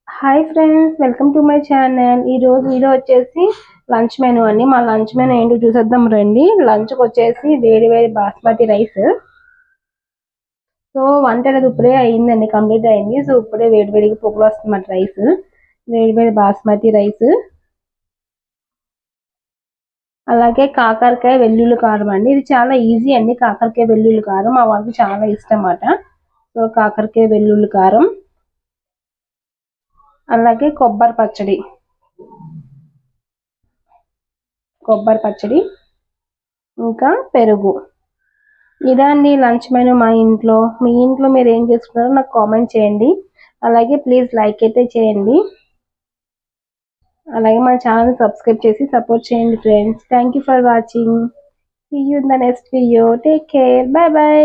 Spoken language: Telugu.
Hi friends, welcome to my channel. ఈ రోజు వీడియో వచ్చేసి లంచ్ మెనూ అండి. మా లంచ్ మెనూ ఏంటో చూసేద్దాం రండి. లంచ్కి వచ్చేసి వేడి వేడి బాస్మతి రైస్. సో వంట అనేది ఇప్పుడే అయిందండి, కంప్లీట్ అయింది. సో ఇప్పుడే వేడి వేడిగా పొగలు వస్తుంది రైస్, వేడి వేడి బాస్మతి రైస్. అలాగే కాకరకాయ వెల్లుల్లి కారం అండి. ఇది చాలా ఈజీ అండి. కాకరకాయ వెల్లుల్లి కారం మా వాళ్ళకి చాలా ఇష్టం అన్నమాట. సో కాకరకాయ వెల్లుల్లి కారం, అలాగే కొబ్బరి పచ్చడి, ఇంకా పెరుగు. ఇదండి లంచ్ మెనూ మా ఇంట్లో. మీ ఇంట్లో మీరు ఏం చేసుకున్నారో నాకు కామెంట్ చేయండి. అలాగే ప్లీజ్ లైక్ అయితే చేయండి. అలాగే మన ఛానల్ సబ్స్క్రైబ్ చేసి సపోర్ట్ చేయండి friends. Thank you for watching. See you in the next video. Take care. Bye by.